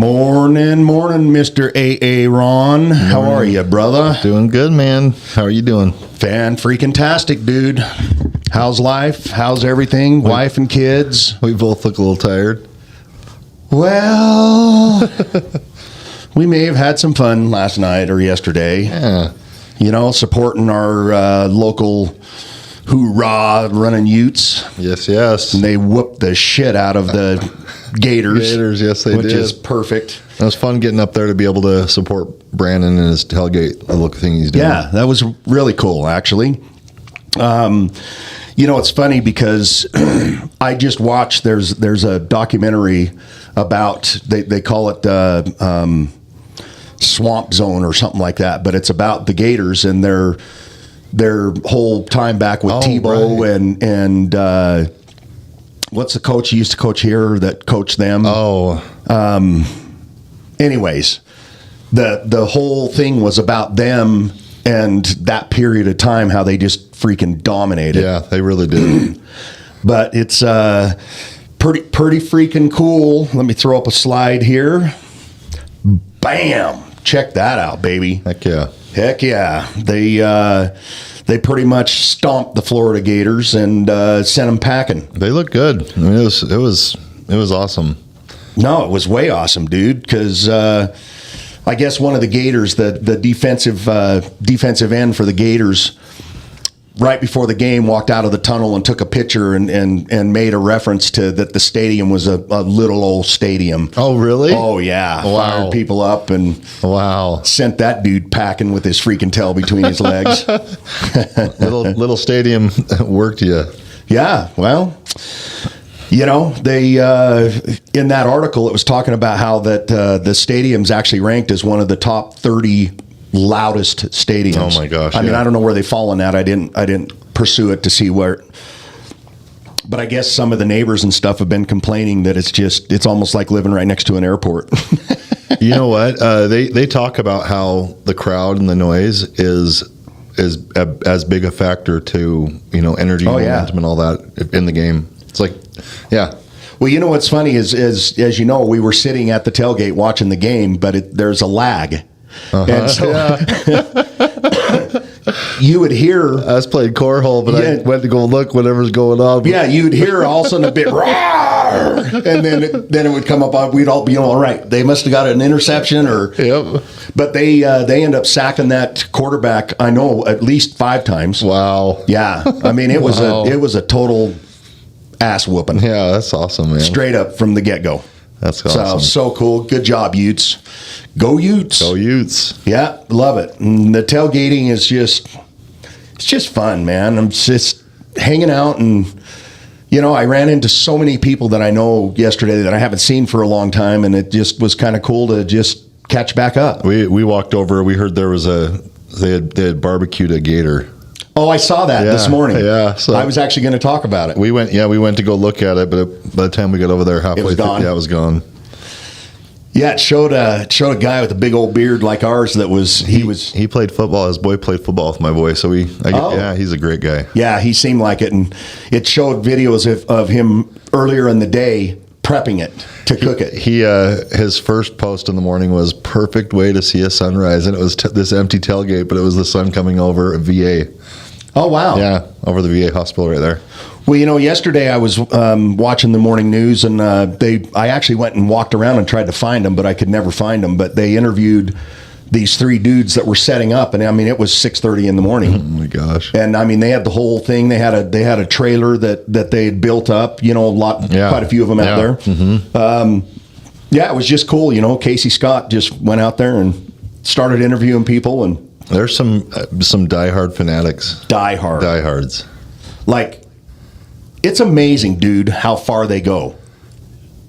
Morning, Mr. A.A. Ron. How are you, brother? Doing good, man. How are you doing? Fan-freaking-tastic, dude. How's life? How's everything? Wife and kids? We both look a little tired. Well, we may have had some fun last night or yesterday. Yeah. You know, supporting our local hoorah running Utes. Yes. And they whooped the shit out of the Gators. Yes, they which did. Which is perfect. It was fun getting up there to be able to support Brandon and his tailgate, the look thing he's doing. Yeah, that was really cool, actually. You know, it's funny because I just watched, there's a documentary about, they call it Swamp Zone or something like that, but it's about the Gators and their whole time back with Tebow, right. and what's the coach he used to coach here that coached them? Anyways, the whole thing was about them and that period of time, how they just freaking dominated. Yeah, they really did. But it's pretty freaking cool. Let me throw up a slide here. Bam! Check that out, baby. Heck yeah. They pretty much stomped the Florida Gators and sent them packing. They look good. I mean, it was awesome. No, it was way awesome, dude. Because I guess one of the Gators, the defensive end for the Gators, right before the game, walked out of the tunnel and took a picture and made a reference to that the stadium was a little old stadium. Oh, really? Oh, yeah. Wow. Fired people up and sent that dude packing with his freaking tail between his legs. little stadium worked you. Yeah, well, you know, they in that article it was talking about how that the stadium's actually ranked as one of the top 30 loudest stadiums. Oh my gosh! I mean, I don't know where they fall in that. I didn't pursue it to see where, but I guess some of the neighbors and stuff have been complaining that it's almost like living right next to an airport. You know what? They talk about how the crowd and the noise is as big a factor to energy, momentum, and all that in the game. It's like, yeah. Well, you know what's funny is as you know, we were sitting at the tailgate watching the game, but there's a lag. And so you would hear. I was playing cornhole, but I went to go look whatever's going on. Yeah, you'd hear all of a sudden a bit, roar, and then it would come up. We'd all be all right. They must have got an interception, or But they end up sacking that quarterback. I know at least 5 times. Wow. Yeah, I mean it was a total ass whooping. Yeah, that's awesome, man. Straight up from the get go. That's awesome. So cool. Good job, Utes. Go Utes. Go Utes. Yeah, love it. And the tailgating is just fun, man. I'm just hanging out and, I ran into so many people that I know yesterday that I haven't seen for a long time, and it just was kind of cool to just catch back up. We walked over. We heard there was they had barbecued a gator. Oh, I saw that this morning. Yeah, so I was actually going to talk about it. We went to go look at it, but by the time we got over there halfway through, it was gone. Yeah, it showed a guy with a big old beard like ours that he played football. His boy played football with my boy, so he's a great guy. Yeah, he seemed like it, and it showed videos of him earlier in the day prepping it to cook it. His first post in the morning was perfect way to see a sunrise, and it was this empty tailgate, but it was the sun coming over a VA. Oh, wow. Yeah, over the VA hospital right there. Well, yesterday I was watching the morning news, and I actually went and walked around and tried to find them, but I could never find them. But they interviewed these 3 dudes that were setting up, and I mean, it was 6:30 in the morning. Oh my gosh! And I mean, they had the whole thing. They had a trailer that they had built up. Quite a few of them out there. Mm-hmm. It was just cool. Casey Scott just went out there and started interviewing people, and there's some diehard fanatics. Diehards. Like, it's amazing, dude, how far they go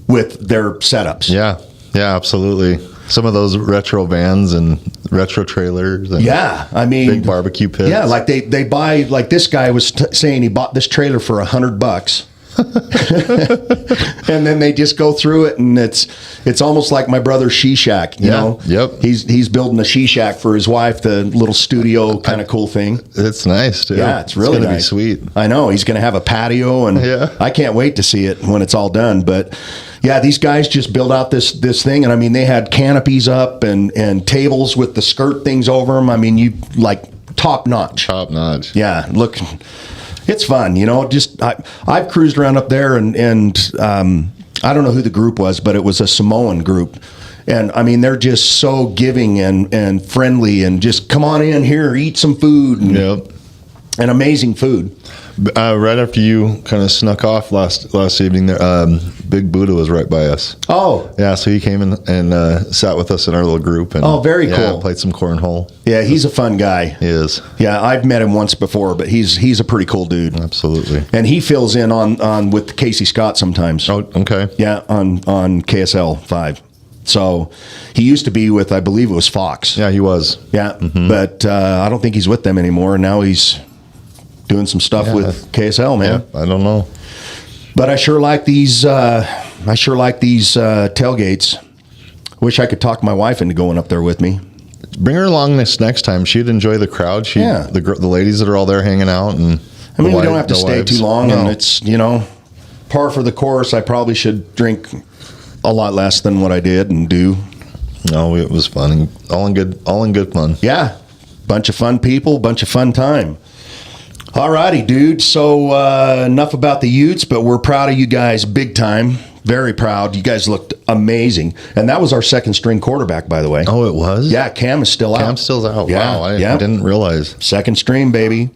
with their setups. Yeah, absolutely. Some of those retro vans and retro trailers. And I mean, big barbecue pits. Yeah, like they buy. Like this guy was saying, he bought this trailer for $100. And then they just go through it, and it's almost like my brother's she shack. You know, yep. He's building a she shack for his wife, the little studio kind of cool thing. It's nice too. Yeah, it's really nice. Be sweet. I know he's going to have a patio, and I can't wait to see it when it's all done. But Yeah, these guys just built out this thing, and I mean, they had canopies up and tables with the skirt things over them. I mean, you like top notch. Top notch. Yeah, look, it's fun. Just I've cruised around up there, and I don't know who the group was, but it was a Samoan group. And I mean, they're just so giving and friendly, and just come on in here, eat some food, and amazing food. Right after you kind of snuck off last evening, there, Big Buddha was right by us. Oh, yeah. So he came in and sat with us in our little group. And, very cool. Played some cornhole. Yeah, he's a fun guy. He is. Yeah, I've met him once before, but he's a pretty cool dude. Absolutely. And he fills in on with Casey Scott sometimes. Oh, okay. Yeah, on KSL 5. So he used to be with, I believe it was Fox. Yeah, he was. Yeah, but I don't think he's with them anymore. Now he's doing some stuff with KSL, man. Yeah, I don't know. But I sure like these. Tailgates. Wish I could talk my wife into going up there with me. Bring her along this next time. She'd enjoy the crowd. The ladies that are all there hanging out, and I mean, we don't have to stay too long, and it's par for the course. I probably should drink a lot less than what I did and do. No, it was fun. All in good fun. Yeah, bunch of fun people, bunch of fun time. All righty, dude. So enough about the Utes, but we're proud of you guys big time. Very proud. You guys looked amazing. And that was our second string quarterback, by the way. Oh, it was? Yeah, Cam is still out. Cam's still out. Yeah, wow, I didn't realize. Second string, baby.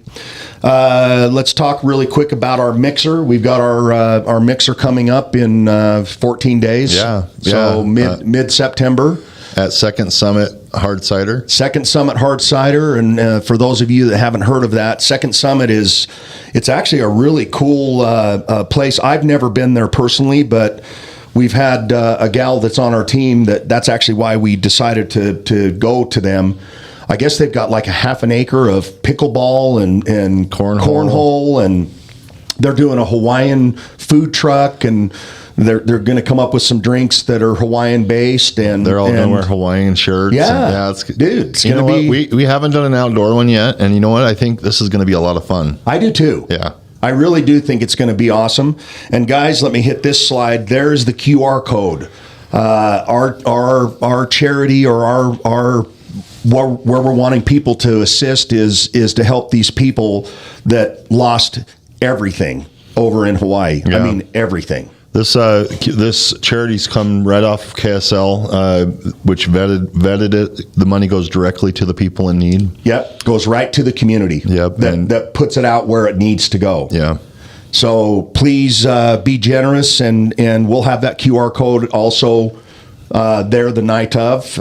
Let's talk really quick about our mixer. We've got our mixer coming up in 14 days. Yeah. So mid-September. At Second Summit Hard Cider. Second Summit Hard Cider, and for those of you that haven't heard of that, Second Summit it's actually a really cool place. I've never been there personally, but we've had a gal that's on our team that's actually why we decided to go to them. I guess they've got like a half an acre of pickleball and cornhole, and they're doing a Hawaiian food truck, and they're going to come up with some drinks that are Hawaiian based, and they're all going to wear Hawaiian shirts. Yeah, it's going to be. We haven't done an outdoor one yet, and you know what? I think this is going to be a lot of fun. I do too. Yeah, I really do think it's going to be awesome. And guys, let me hit this slide. There's the QR code. Our charity, or our where we're wanting people to assist is to help these people that lost everything over in Hawaii. Yeah. I mean, everything. This charity's come right off of KSL, which vetted it. The money goes directly to the people in need. Yep, goes right to the community. Yep, that puts it out where it needs to go. Yeah. So please be generous, and we'll have that QR code also there the night of.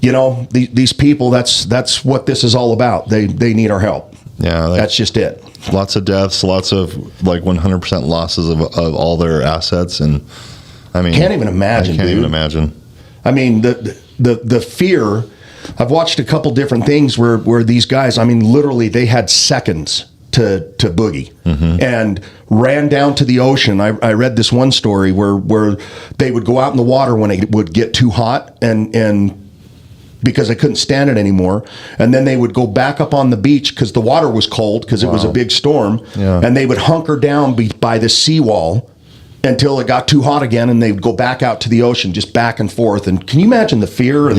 These people. That's what this is all about. They need our help. Yeah, that's just it. Lots of deaths, lots of 100% losses of all their assets, and I mean, can't even imagine. I can't even imagine. I mean, the fear. I've watched a couple different things where these guys, I mean, literally they had seconds to boogie and ran down to the ocean. I read this one story where they would go out in the water when it would get too hot and because they couldn't stand it anymore. And then they would go back up on the beach because the water was cold because it was a big storm. Yeah. And they would hunker down by the seawall until it got too hot again, and they would go back out to the ocean, just back and forth. And can you imagine the fear? And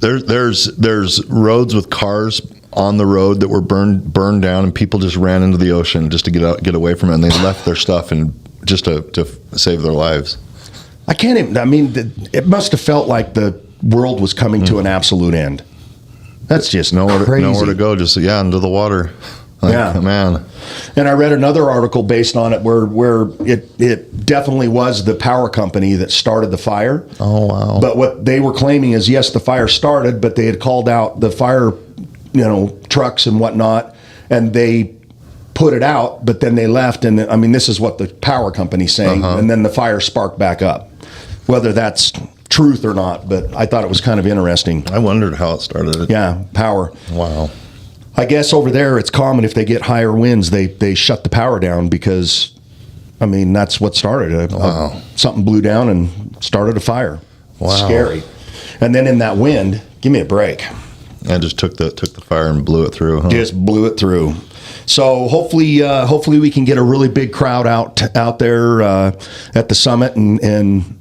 there's roads with cars on the road that were burned down, and people just ran into the ocean just to get away from it, and they left their stuff and just to save their lives. I can't even. I mean, it must have felt like the world was coming to an absolute end. That's just crazy. Nowhere to go, just into the water. Man. And I read another article based on it where it definitely was the power company that started the fire. Oh wow. But what they were claiming is, yes, the fire started, but they had called out the fire trucks and whatnot, and they put it out, but then they left, and I mean, this is what the power company's saying, and then the fire sparked back up. Whether that's truth or not, but I thought it was kind of interesting. I wondered how it started. Yeah, power. Wow. I guess over there it's common if they get higher winds, they shut the power down because, I mean, that's what started it. Something blew down and started a fire. Wow. Scary. And then in that wind, give me a break. And just took the fire and blew it through. Huh? Just blew it through. So hopefully we can get a really big crowd out there at the summit and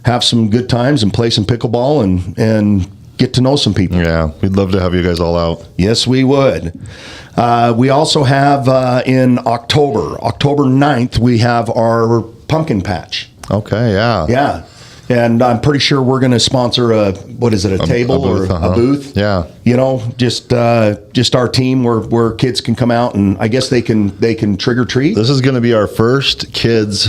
have some good times and play some pickleball and get to know some people. Yeah, we'd love to have you guys all out. Yes, we would. We also have in October 9th, we have our pumpkin patch. Okay, yeah. Yeah. And I'm pretty sure we're going to sponsor a table booth, or a booth? Yeah. You know, just our team where kids can come out and I guess they can trick or treat. This is going to be our first kids.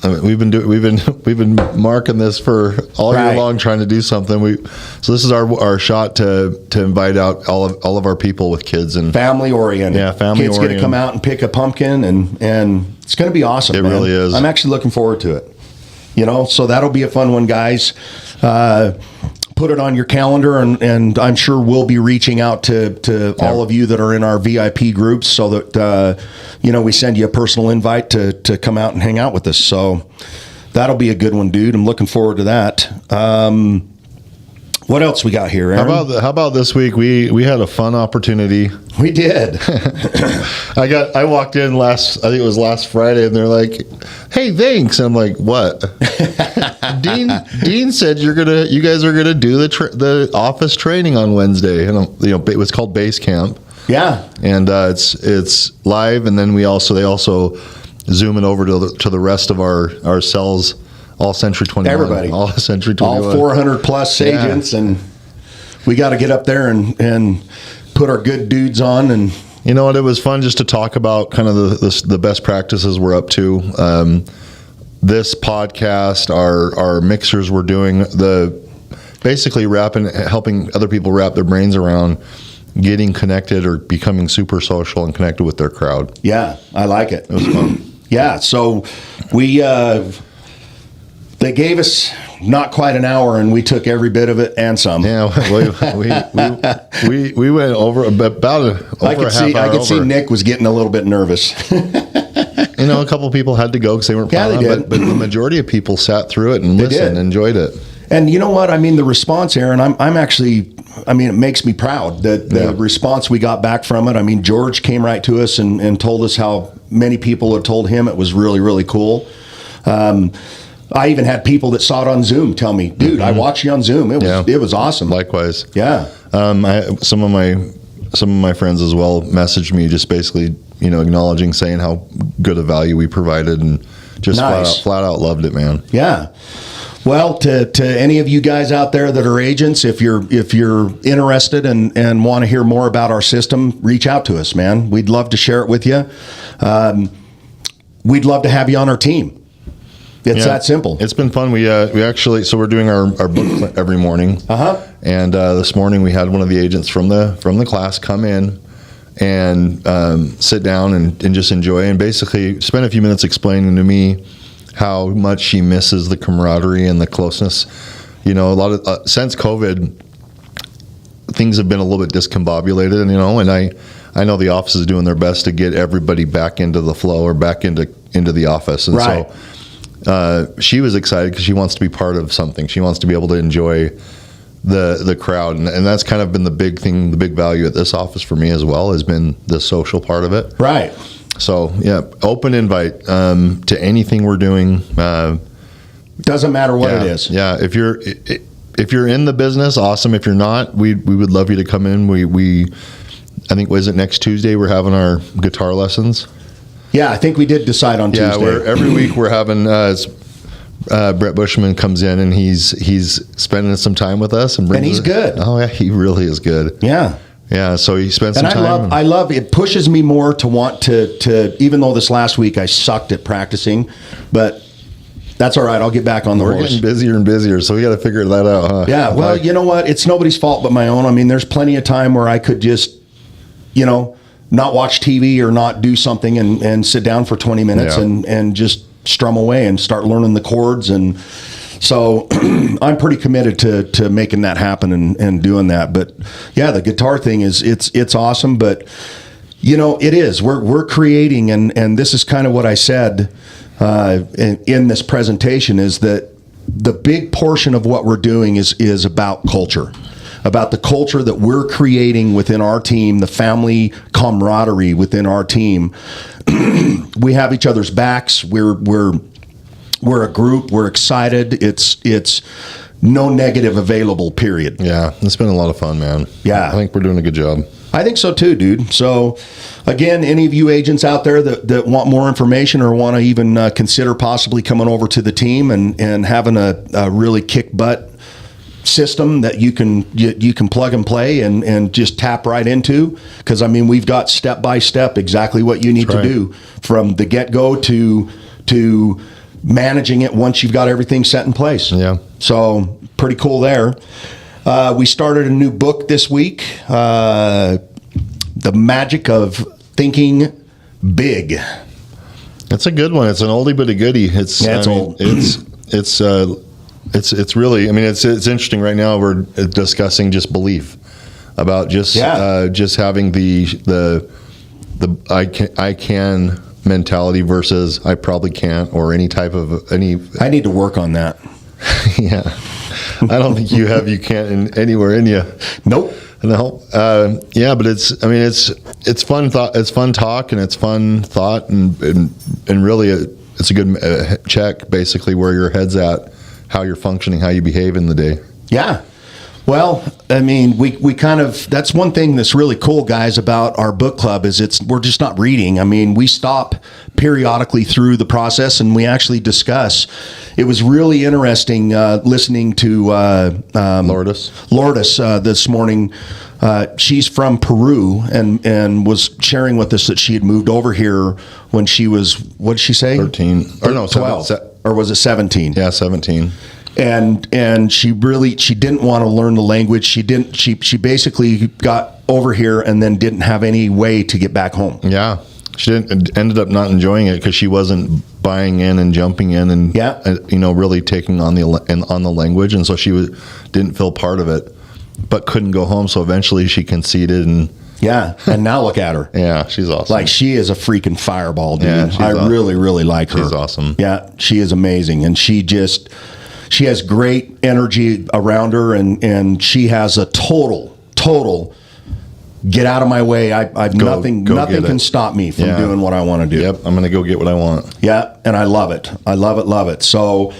I mean, we've been marking this for all year long, trying to do something. So this is our shot to invite out all of our people with kids and family oriented. Yeah, family kids oriented. Kids get to come out and pick a pumpkin and it's going to be awesome. It really is. I'm actually looking forward to it. You know, so that'll be a fun one, guys. Put it on your calendar, and I'm sure we'll be reaching out to all of you that are in our VIP groups so that, we send you a personal invite to come out and hang out with us. So that'll be a good one, dude. I'm looking forward to that. What else we got here, Aaron? How about this week? We had a fun opportunity. We did. I walked in I think it was last Friday, and they're like, "Hey, thanks." I'm like, "What?" Dean said you guys are gonna do the office training on Wednesday, and it was called Base Camp. Yeah, and it's live, and then they also zoom it over to the rest of our cells. All Century 21. Everybody. All Century 21. All 400 plus agents, and we got to get up there and put our good dudes on. And you know what? It was fun just to talk about kind of the best practices we're up to. This podcast, our mixers we're doing, basically helping other people wrap their brains around getting connected or becoming super social and connected with their crowd. Yeah, I like it. It was fun. Yeah, so they gave us not quite an hour, and we took every bit of it and some. Yeah, we went over about a half hour. I could see Nick was getting a little bit nervous. A couple of people had to go because they weren't planning on, but the majority of people sat through it and listened and enjoyed it. And you know what? I mean, the response, Aaron, I'm actually, it makes me proud that the response we got back from it. I mean, George came right to us and told us how many people had told him it was really, really cool. I even had people that saw it on Zoom tell me, dude, I watched you on Zoom. It was awesome. Likewise. Yeah. Some of my friends as well messaged me just basically, acknowledging, saying how good a value we provided, and just flat out loved it, man. Yeah. Well, to any of you guys out there that are agents, if you're interested and want to hear more about our system, reach out to us, man. We'd love to share it with you. We'd love to have you on our team. It's that simple. It's been fun. We actually, so we're doing our book every morning. And this morning we had one of the agents from the class come in and sit down and just enjoy, and basically spend a few minutes explaining to me how much she misses the camaraderie and the closeness. A lot of since COVID, things have been a little bit discombobulated, and I know the office is doing their best to get everybody back into the flow or back into the office, and so she was excited because she wants to be part of something. She wants to be able to enjoy the crowd, and that's kind of been the big thing, the big value at this office for me as well, has been the social part of it. Right. So open invite to anything we're doing. Doesn't matter what it is. Yeah, if you're in the business, awesome. If you're not, we would love you to come in. I think, was it next Tuesday we're having our guitar lessons? Yeah, I think we did decide on Tuesday. Yeah, every week we're having Brett Bushman comes in, and he's spending some time with us, and he's good. Oh yeah, he really is good. Yeah. Yeah, so he spends some time. I love it. Pushes me more to want to even though this last week I sucked at practicing, but that's all right. I'll get back on the horse. We're getting busier and busier, so we got to figure that out, huh? Yeah, well, you know what? It's nobody's fault but my own. I mean, there's plenty of time where I could just, not watch TV or not do something and sit down for 20 minutes and just strum away and start learning the chords. And so I'm pretty committed to making that happen and doing that. But yeah, the guitar thing it's awesome, but it is, we're creating, and this is kind of what I said in this presentation, is that the big portion of what we're doing is about culture. about the culture that we're creating within our team, the family camaraderie within our team. We have each other's backs. We're a group. We're excited. It's no negative available, period. Yeah, it's been a lot of fun, man. Yeah. I think we're doing a good job. I think so too, dude. So, again, any of you agents out there that want more information or want to even consider possibly coming over to the team and having a really kick butt system that you can plug and play and just tap right into, because I mean, we've got step by step exactly what you need to do from the get go to managing it once you've got everything set in place. Yeah. So pretty cool there. We started a new book this week, The Magic of Thinking Big. It's a good one. It's an oldie but a goodie. It's old. It's really, I mean, it's interesting right now. We're discussing just belief about just having the I can mentality versus I probably can't, or any type of any. I need to work on that. Yeah. I don't think you can't anywhere in you. Nope. No. Yeah, but it's fun thought. It's fun talk and it's fun thought and really it's a good check basically where your head's at, how you're functioning, how you behave in the day. Yeah. Well, I mean, we kind of, that's one thing that's really cool, guys, about our book club is we're just not reading. I mean, we stop periodically through the process and we actually discuss. It was really interesting listening to Lourdes this morning. She's from Peru and was sharing with us that she had moved over here when she was, what did she say? 13. Or no, 12. Or was it 17? Yeah, 17. And she didn't want to learn the language. She basically got over here and then didn't have any way to get back home. Yeah. She ended up not enjoying it because she wasn't buying in and jumping in and really taking on the language, and so she didn't feel part of it, but couldn't go home. So eventually she conceded and and now look at her. Yeah, she's awesome. Like, she is a freaking fireball, dude. Yeah, I really, really like her. She's awesome. Yeah, she is amazing, and she has great energy around her, and she has a total get out of my way. Nothing can stop me from doing what I want to do. Yep, I'm going to go get what I want. Yeah, and I love it. I love it. So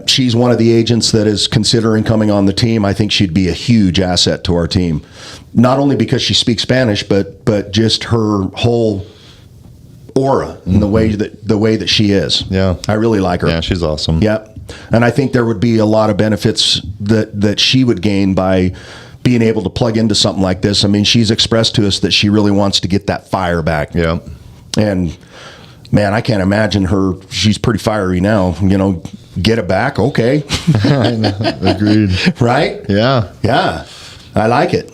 she's one of the agents that is considering coming on the team. I think she'd be a huge asset to our team, not only because she speaks Spanish, but just her whole aura and the way that she is. Yeah, I really like her. Yeah, she's awesome. Yep. And I think there would be a lot of benefits that she would gain by being able to plug into something like this. I mean, she's expressed to us that she really wants to get that fire back. Yeah. And man, I can't imagine her. She's pretty fiery now. Get it back. Okay. I know. Agreed. Right? Yeah. Yeah. I like it.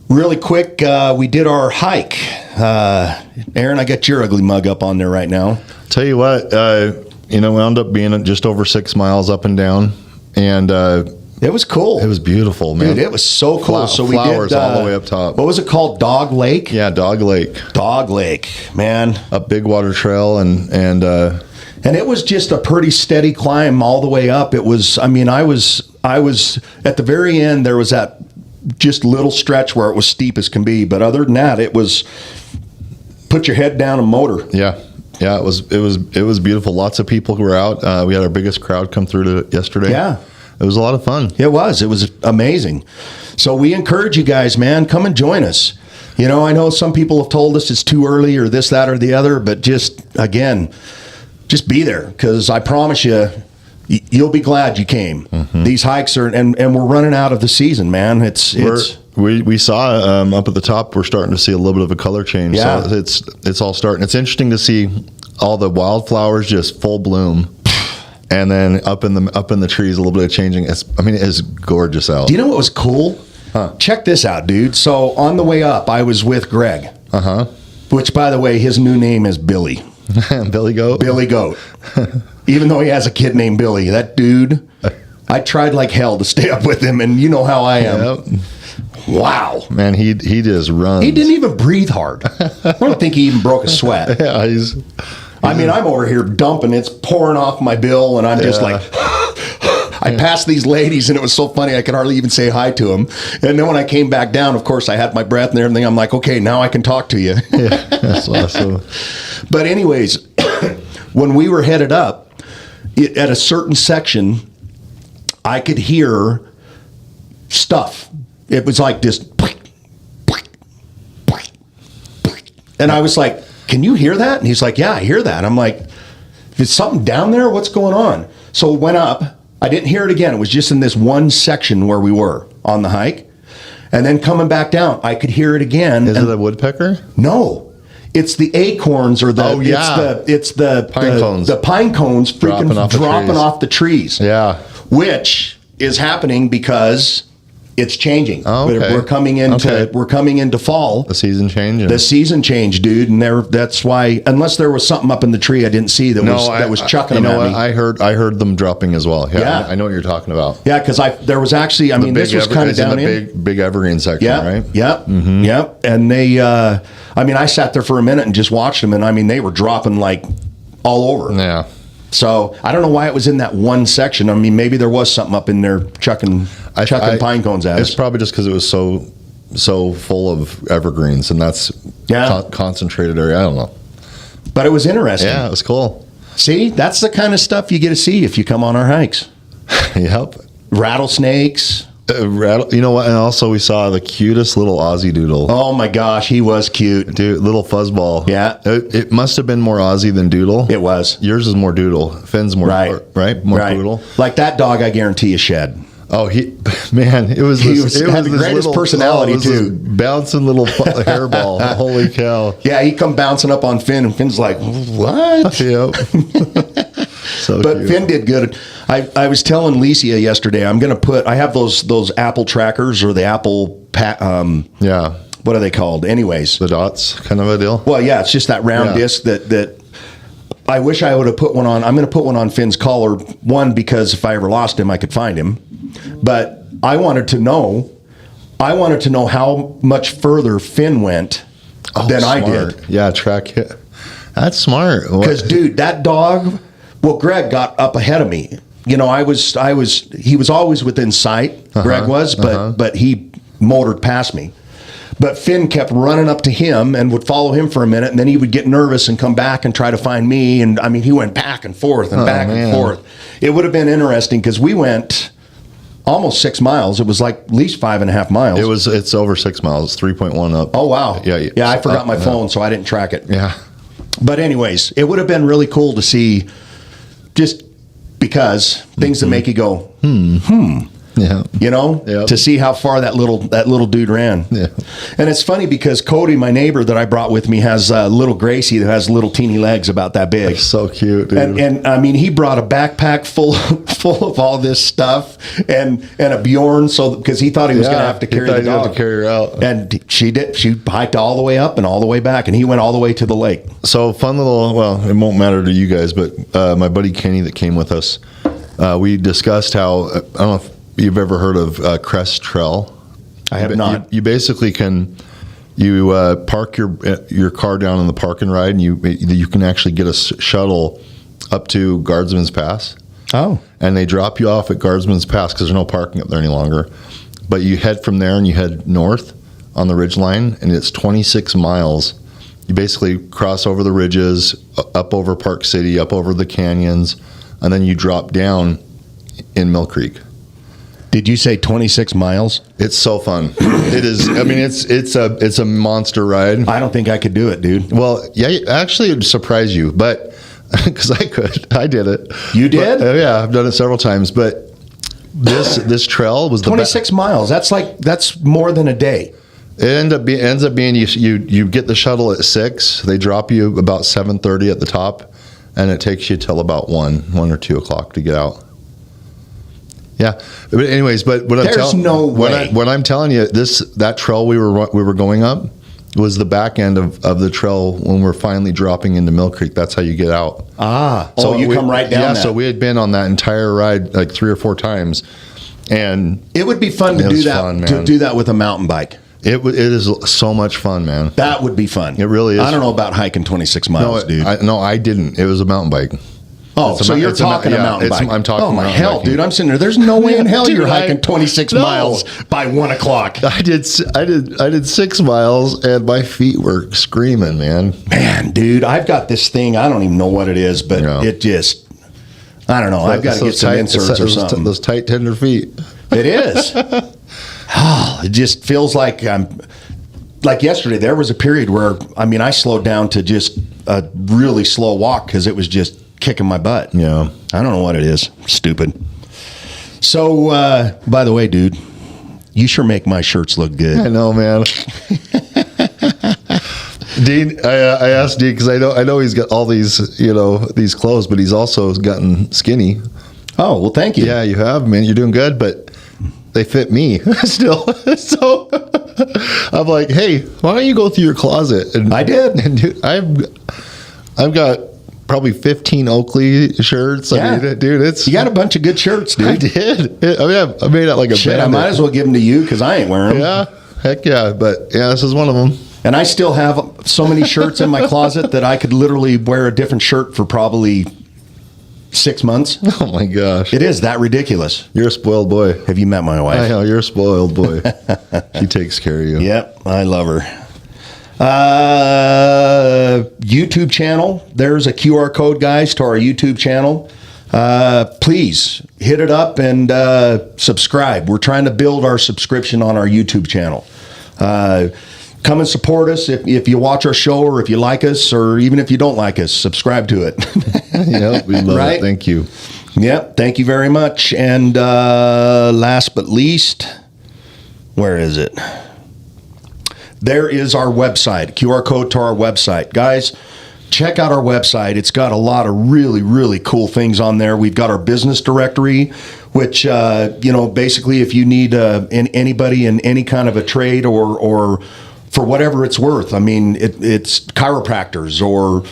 Really quick, we did our hike. Aaron, I got your ugly mug up on there right now. Tell you what, we wound up being just over 6 miles up and down, and it was cool. It was beautiful, man. Dude, it was so cool. So we flowers did all the way up top. What was it called? Dog Lake? Yeah, Dog Lake. Dog Lake, man. Up Big Water Trail and it was just a pretty steady climb all the way up. It was. I mean, I was at the very end. There was that just little stretch where it was steep as can be, but other than that, it was put your head down and motor. Yeah. Yeah, it was beautiful. Lots of people were out. We had our biggest crowd come through yesterday. Yeah. It was a lot of fun. It was amazing. So we encourage you guys, man, come and join us. I know some people have told us it's too early or this, that, or the other, but just be there, because I promise you'll be glad you came. Mm-hmm. These hikes are, and we're running out of the season, man. We saw up at the top, we're starting to see a little bit of a color change. Yeah. So it's all starting. It's interesting to see all the wildflowers just full bloom. And then up in the trees, a little bit of changing. It's gorgeous out. Do you know what was cool? Huh. Check this out, dude. So on the way up, I was with Greg. Uh-huh. Which, by the way, his new name is Billy. Billy Goat? Billy Goat. Even though he has a kid named Billy. That dude, I tried like hell to stay up with him, and you know how I am. Yep. Wow. Man, he just runs. He didn't even breathe hard. I don't think he even broke a sweat. Yeah, I'm over here dumping. It's pouring off my bill, and I'm just like, I passed these ladies, and it was so funny. I could hardly even say hi to them. And then when I came back down, of course, I had my breath and everything. I'm like, okay, now I can talk to you. Yeah, that's awesome. But anyways, when we were headed up, at a certain section, I could hear stuff. It was like this. And I was like, can you hear that? And he's like, yeah, I hear that. I'm like, is something down there? What's going on? So it went up. I didn't hear it again. It was just in this one section where we were on the hike. And then coming back down, I could hear it again. Is it a woodpecker? No. It's the acorns or the it's the pine cones. The pine cones freaking dropping off the trees. Yeah. Which is happening because it's changing. Oh, okay. We're coming into fall. The season change. The season change, dude, and that's why. Unless there was something up in the tree I didn't see that was chucking them at me. I heard them dropping as well. Yeah. I know what you're talking about. Yeah, because there was actually. I mean, this was kind of down in the big evergreen section, right? Yep. Mm-hmm. Yep. And they. I mean, I sat there for a minute and just watched them, and I mean, they were dropping like all over. Yeah. So I don't know why it was in that one section. I mean, maybe there was something up in there chucking pine cones at us. It's probably just because it was so full of evergreens, and that's concentrated area. I don't know. But it was interesting. Yeah, it was cool. See, that's the kind of stuff you get to see if you come on our hikes. Yep. Rattlesnakes. You know what? And also we saw the cutest little Aussie doodle. Oh my gosh, he was cute. Dude, little fuzzball. Yeah. It must have been more Aussie than doodle. It was. Yours is more doodle. Finn's more, right? More poodle. Like that dog, I guarantee you shed. Oh, he had the greatest personality too. Bouncing little hairball. Holy cow. Yeah, he come bouncing up on Finn, and Finn's like, what? Yep. But cute. Finn did good. I was telling Licia yesterday, I'm going to put, I have those Apple trackers or the Apple, what are they called? Anyways. The dots kind of a deal? Well, yeah, it's just that round disc that I wish I would have put one on. I'm going to put one on Finn's collar, one, because if I ever lost him, I could find him. But I wanted to know how much further Finn went than smart. I did. Yeah, track it. That's smart. Because, dude, that dog, well, Greg got up ahead of me. You know, he was always within sight, Greg was, but he motored past me. But Finn kept running up to him and would follow him for a minute, and then he would get nervous and come back and try to find me. And I mean, he went back and forth and and forth. It would have been interesting because we went almost 6 miles. It was like at least 5.5 miles. It's over 6 miles. It's 3.1 up. Oh wow. Yeah. I forgot my phone, so I didn't track it. Yeah. But anyways, it would have been really cool to see, just because things that make you go, Yeah. You know, to see how far that little dude ran. Yeah. And it's funny because Cody, my neighbor that I brought with me, has little Gracie that has little teeny legs about that big. That's so cute, dude. And I mean, he brought a backpack full of all this stuff and a Bjorn, so because he thought he was going to have to carry the dog. Have to carry her out. And she did. She hiked all the way up and all the way back, and he went all the way to the lake. So fun little. Well, it won't matter to you guys, but my buddy Kenny that came with us, we discussed how I don't know if you've ever heard of Crest Trail. I have not. You basically can park your car down in the park and ride, and you can actually get a shuttle up to Guardsman's Pass. Oh. And they drop you off at Guardsman's Pass because there's no parking up there any longer. But you head from there and you head north on the ridge line, and it's 26 miles. You basically cross over the ridges, up over Park City, up over the canyons, and then you drop down in Mill Creek. Did you say 26 miles? It's so fun. It is. I mean, it's a monster ride. I don't think I could do it, dude. Well, yeah, actually, it would surprise you, but because I did it. You did? But, yeah, I've done it several times. But this trail was 26 miles. That's more than a day. It ends up being you get the shuttle at 6. They drop you about 7:30 at the top, and it takes you till about 1 or 2 o'clock to get out. Yeah, but anyways, what I'm telling you, that trail we were going up was the back end of the trail when we're finally dropping into Mill Creek. That's how you get out. So you come right down. Yeah, that. So we had been on that entire ride like 3 or 4 times, and it would be fun to do that. Fun, to do that with a mountain bike. It is so much fun, man. That would be fun. It really is. I don't know about hiking 26 miles, dude. I didn't. It was a mountain bike. Oh, so you're talking a mountain bike. I'm talking. Oh my hell, biking. dude! I'm sitting there. There's no way in hell Dude, you're hiking 26 miles by 1 o'clock. I did 6 miles, and my feet were screaming, man. Man, dude, I've got this thing. I don't even know what it is, but it just. I don't know. I've got to get some inserts or something. Those tight, tender feet. It is. Oh, it just feels like I'm. Like yesterday, there was a period where I slowed down to just a really slow walk because it was just kicking my butt. Yeah. I don't know what it is. Stupid. So, by the way, dude, you sure make my shirts look good. I know, man. Dean, I asked Dean because I know he's got all these these clothes, but he's also gotten skinny. Oh, well, thank you. Yeah, you have, man. You're doing good, but they fit me still. So I'm like, hey, why don't you go through your closet? And I did. And dude, I've got probably 15 Oakley shirts. Yeah. I mean, dude, you got a bunch of good shirts, dude. I did. I made it like a shit. bandit. I might as well give them to you because I ain't wearing them. Yeah, heck yeah. But yeah, this is one of them. And I still have so many shirts in my closet that I could literally wear a different shirt for probably 6 months. Oh my gosh. It is that ridiculous. You're a spoiled boy. Have you met my wife? I know, you're a spoiled boy. She takes care of you. Yep, I love her. YouTube channel. There's a QR code, guys, to our YouTube channel. Please hit it up and subscribe. We're trying to build our subscription on our YouTube channel. Come and support us if you watch our show, or if you like us, or even if you don't like us, subscribe to it. Yep, we love it. Thank you. Yep, thank you very much. And last but least, where is it? There is our website, QR code to our website. Guys, check out our website. It's got a lot of really, really cool things on there. We've got our business directory, which, basically if you need anybody in any kind of a trade or for whatever it's worth. I mean, it's chiropractors or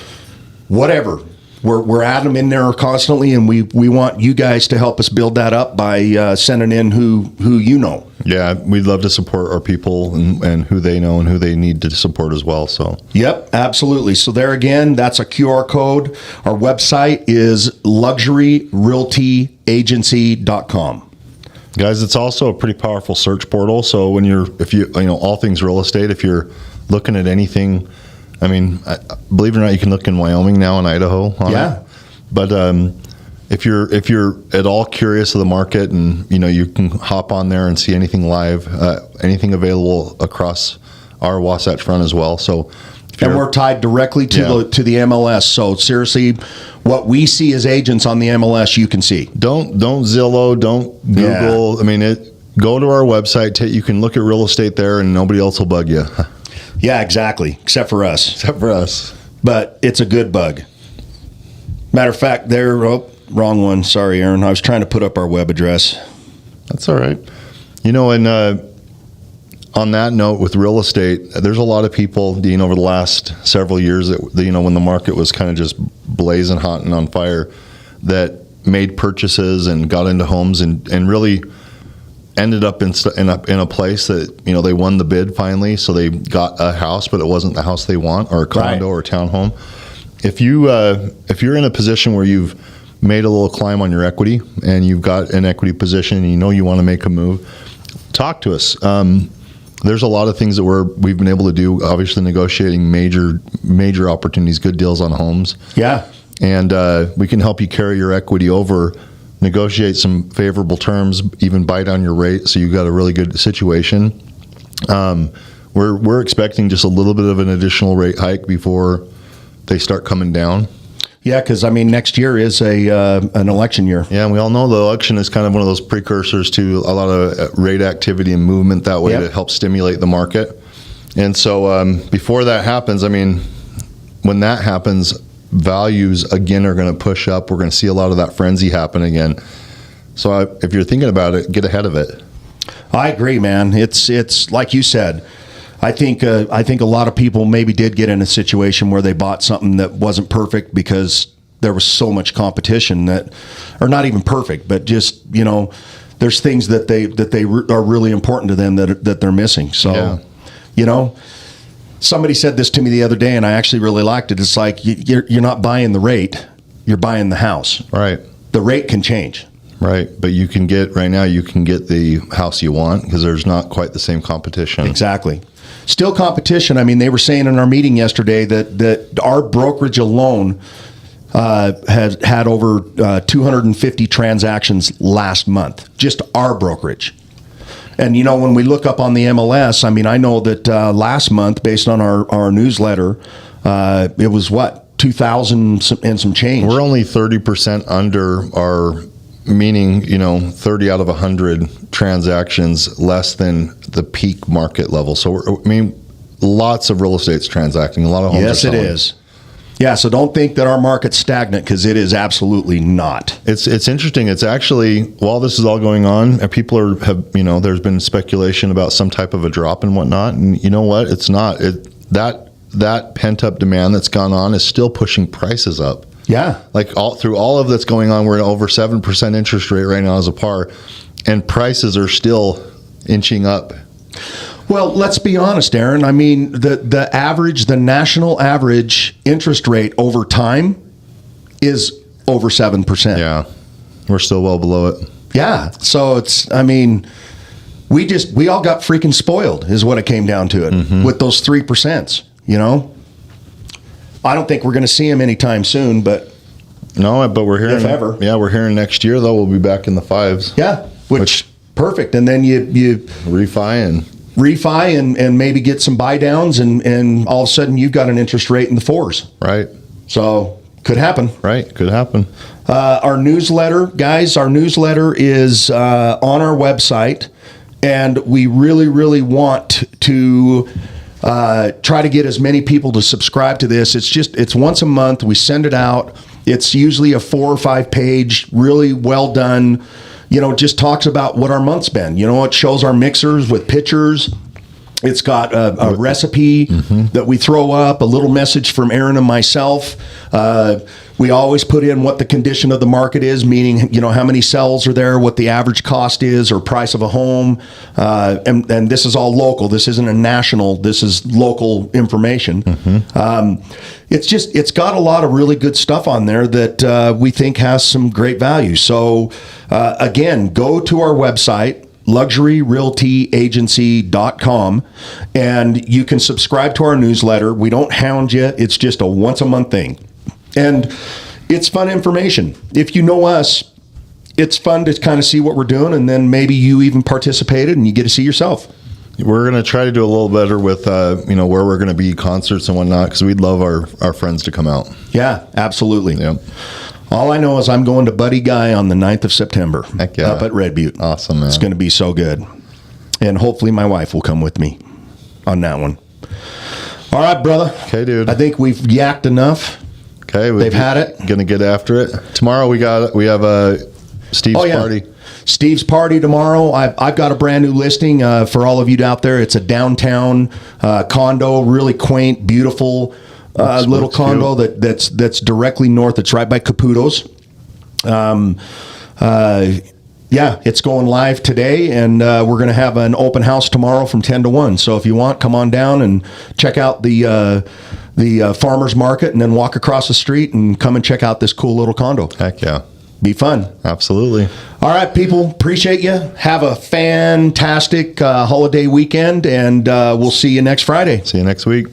whatever. We're at them in there constantly, and we want you guys to help us build that up by sending in who you know. Yeah, we'd love to support our people and who they know and who they need to support as well. So. Yep, absolutely. So there again, that's a QR code. Our website is luxuryrealtyagency.com. Guys, it's also a pretty powerful search portal. So if you all things real estate, if you're looking at anything, I mean, believe it or not, you can look in Wyoming now and Idaho on it. But if you're at all curious of the market, and you can hop on there and see anything live, anything available across our Wasatch Front as well. So. And we're tied directly to the MLS. So seriously, what we see as agents on the MLS, you can see. Don't Zillow, don't Google. I mean, go to our website. You can look at real estate there, and nobody else will bug you. Yeah, exactly. Except for us. But it's a good bug. Matter of fact, wrong one. Sorry, Aaron. I was trying to put up our web address. That's all right. And on that note, with real estate, there's a lot of people, Dean, over the last several years that, when the market was kind of just blazing hot and on fire, that made purchases and got into homes and really ended up in a place that, they won the bid finally. So they got a house, but it wasn't the house they want, or a condo or a townhome. If you're in a position where you've made a little climb on your equity and you've got an equity position and you want to make a move, talk to us. There's a lot of things that we've been able to do, obviously negotiating major opportunities, good deals on homes. Yeah. And we can help you carry your equity over, negotiate some favorable terms, even buy down your rate so you've got a really good situation. We're expecting just a little bit of an additional rate hike before they start coming down. Yeah, because next year is an election year. Yeah, and we all know the election is kind of one of those precursors to a lot of rate activity and movement that way to help stimulate the market. And so before that happens, when that happens, values again are going to push up. We're going to see a lot of that frenzy happen again. So if you're thinking about it, get ahead of it. I agree, man. It's like you said. I think a lot of people maybe did get in a situation where they bought something that wasn't perfect because there was so much competition or not even perfect, but just there's things that they are really important to them that they're missing. So, somebody said this to me the other day, and I actually really liked it. It's like you're not buying the rate, you're buying the house. Right. The rate can change. Right. But you can get the house you want because there's not quite the same competition. Exactly. Still competition. I mean, they were saying in our meeting yesterday that our brokerage alone has had over 250 transactions last month. Just our brokerage. And, when we look up on the MLS, I mean, I know that last month, based on our newsletter, it was 2,000 and some change. We're only 30% under our, meaning, 30 out of 100 transactions less than the peak market level. So, lots of real estate's transacting. A lot of homes are selling. Yes, it is. Yeah, so don't think that our market's stagnant because it is absolutely not. It's interesting. It's actually, while this is all going on, and people have there's been speculation about some type of a drop and whatnot. And you know what? It's not. That pent up demand that's gone on is still pushing prices up. Yeah. Like through all of that's going on, we're at over 7% interest rate right now as a par, and prices are still inching up. Well, let's be honest, Aaron. I mean, the national average interest rate over time is over 7%. Yeah. We're still well below it. Yeah. So we all got freaking spoiled is what it came down to it with those 3%, I don't think we're going to see them anytime soon, but we're hearing, if ever. Yeah, we're hearing next year though we'll be back in the 5s. Yeah, which perfect. And then you refi and maybe get some buy downs and all of a sudden you've got an interest rate in the 4s. Right. So could happen. Right. Could happen. Our newsletter, guys, is on our website, and we really, really want to try to get as many people to subscribe to this. It's once a month. We send it out. It's usually a 4 or 5 page, really well done. Just talks about what our month's been. It shows our mixers with pictures. It's got a recipe that we throw up, a little message from Aaron and myself. We always put in what the condition of the market is, meaning, how many cells are there, what the average cost is or price of a home. And this is all local. This isn't a national. This is local information. It's got a lot of really good stuff on there that we think has some great value. So, again, go to our website, luxuryrealtyagency.com, and you can subscribe to our newsletter. We don't hound you. It's just a once a month thing. And it's fun information. If you know us, it's fun to kind of see what we're doing, and then maybe you even participated and you get to see yourself. We're going to try to do a little better with, where we're going to be, concerts and whatnot, because we'd love our friends to come out. Yeah, absolutely. Yeah. All I know is I'm going to Buddy Guy on the 9th of September. Heck yeah. Up at Red Butte. Awesome, man. It's going to be so good. And hopefully my wife will come with me on that one. All right, brother. Okay, dude. I think we've yacked enough. Okay. They've had it. Going to get after it. Tomorrow we have Steve's party. Steve's party tomorrow. I've got a brand new listing for all of you out there. It's a downtown condo, really quaint, beautiful little condo that's directly north. It's right by Caputo's. It's going live today, and we're going to have an open house tomorrow from 10 to 1. So if you want, come on down and check out the farmer's market, and then walk across the street and come and check out this cool little condo. Heck yeah. Be fun. Absolutely. All right, people. Appreciate you. Have a fantastic holiday weekend, and we'll see you next Friday. See you next week.